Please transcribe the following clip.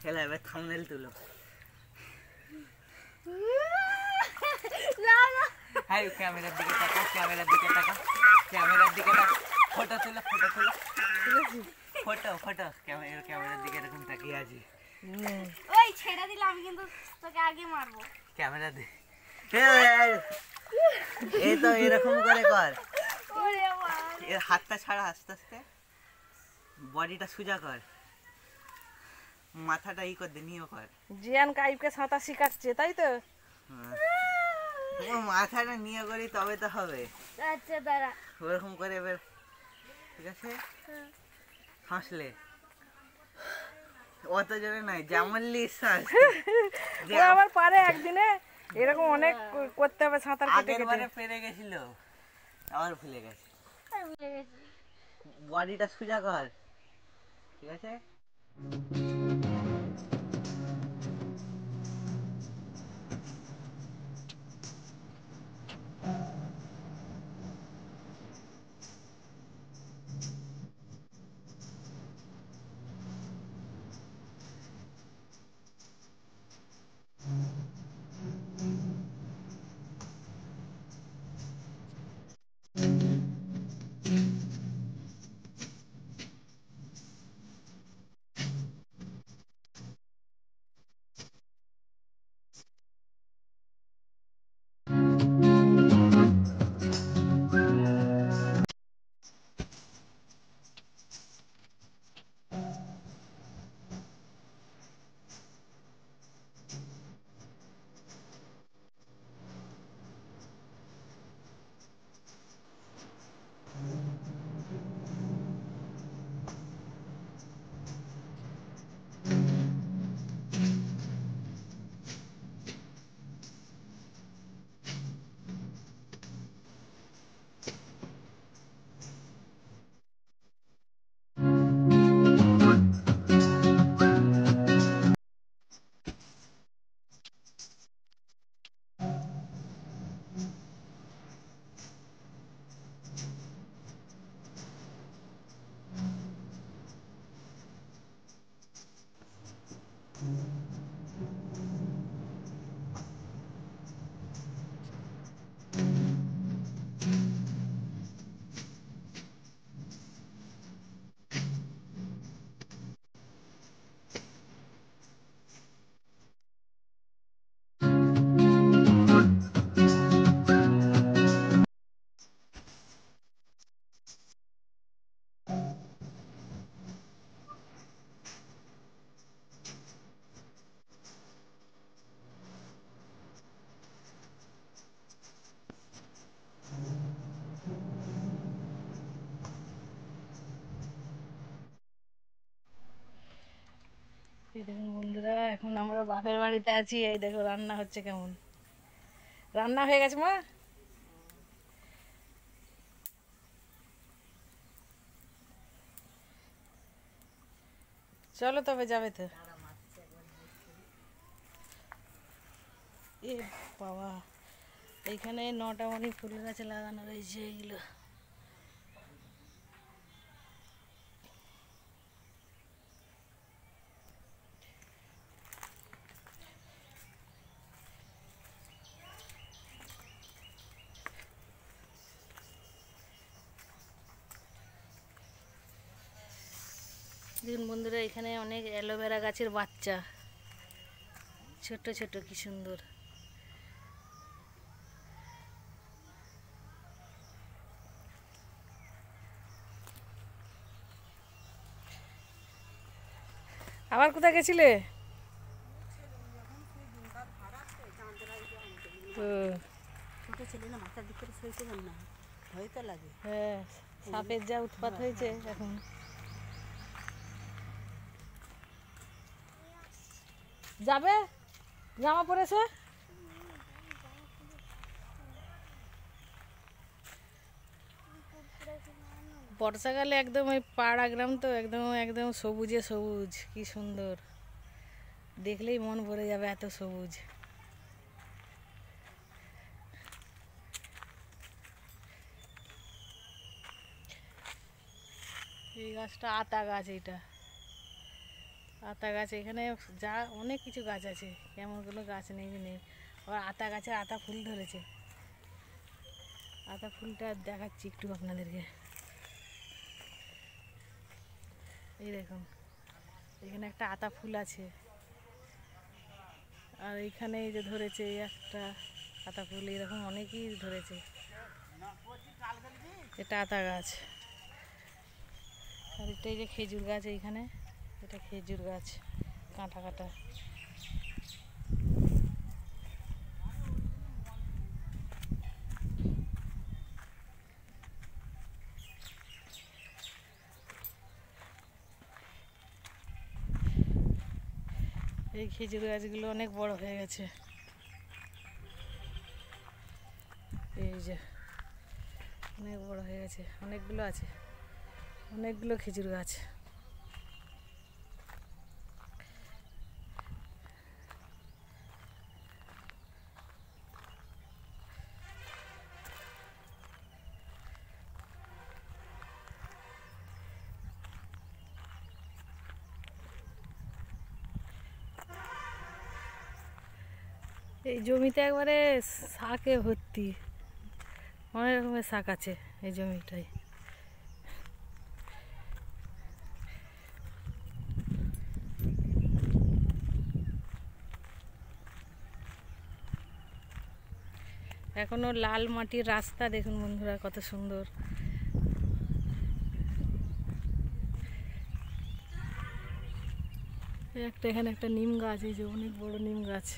এলা এবার থাম্বনেল তুলো। হাই ক্যামেরার দিকে তাকা, ক্যামেরার দিকে তাকা, ক্যামেরার দিকে তাকা। ফটো তুলো, ফটো তুলো, ফটো ফটো ক্যামেরার দিকে এরকম তাকিয়ে আছি। ওই ছেড়ে দিলে আমি কিন্তু তোকে আগে মারবো। ক্যামেরা দে, এই তো এরকম করে কর। এর হাতটা ছাড়া আস্তে আস্তে, বডিটা সোজা কর, মাথাটা ই কর দে, নিয়েও কর। জিয়ান কাইফকে সাঁতার শিখাচ্ছে তাই তো? মাথাটা নিয়ে করি তবে তো হবে। আচ্ছা দাঁড়া, ওরকম করে এবার, ঠিক আছে? হাসলে অত জোরে নয়, যেমন শ্বাস। ও আবার পারে একদিনে এরকম অনেক করতে হবে সাঁতার কেটে আগের কেটে। বারে পেরে গেছিল, আবার ভুলে গেছে। আমি ভুলে গেছি। বডিটা সোজা কর, ঠিক আছে? এই দেখুন বন্ধুরা, এখন আমরা বাপের বাড়িতে আছি। এই দেখো রান্না হচ্ছে কেমন। রান্না হয়ে গেছে মা? চলো তবে, যাবে তো? এ বাবা, এইখানে 9টা মনি ফুল গাছে লাগানো রয়েছে এইগুলো। দেখুন বন্ধুরা, এখানে অনেক অ্যালোভেরা গাছের বাচ্চা, ছোট ছোট, কি সুন্দর। আবার কোথায় গেছিলে? হ্যাঁ, সাপের যা উৎপাত হয়েছে এখন। যাবে? জামা পরেছে? বর্ষাকালে একদম ওই পাড়া গ্রাম তো, একদম একদম সবুজে সবুজ, কি সুন্দর। দেখলেই মন ভরে যাবে, এত সবুজ। এই গাছটা আতা গাছ, এইটা আতা গাছ এখানে যা অনেক কিছু গাছ আছে, কেমন কোনো গাছ নেই যে নেই। আবার আতা গাছে আতা ফুল ধরেছে, আতা ফুলটা দেখাচ্ছি একটু আপনাদেরকে। এই দেখুন এখানে একটা আতা ফুল আছে, আর এইখানে এই যে ধরেছে এই একটা আতা ফুল, এরকম অনেকই ধরেছে। এটা আতা গাছ, আর এটা এই যে খেজুর গাছ, এইখানে এটা খেজুর গাছ কাঁটা কাঁটা। এই খেজুর গাছগুলো অনেক বড় হয়ে গেছে, এই যে অনেক বড় হয়ে গেছে, অনেকগুলো আছে, অনেকগুলো খেজুর গাছ। এই জমিতে একবারে শাকে ভর্তি, অনেক রকমের শাক আছে এই জমিটায়। এখনো লাল মাটির রাস্তা, দেখুন বন্ধুরা কত সুন্দর। একটা এখানে একটা নিম গাছ, এই যে অনেক বড় নিম গাছ।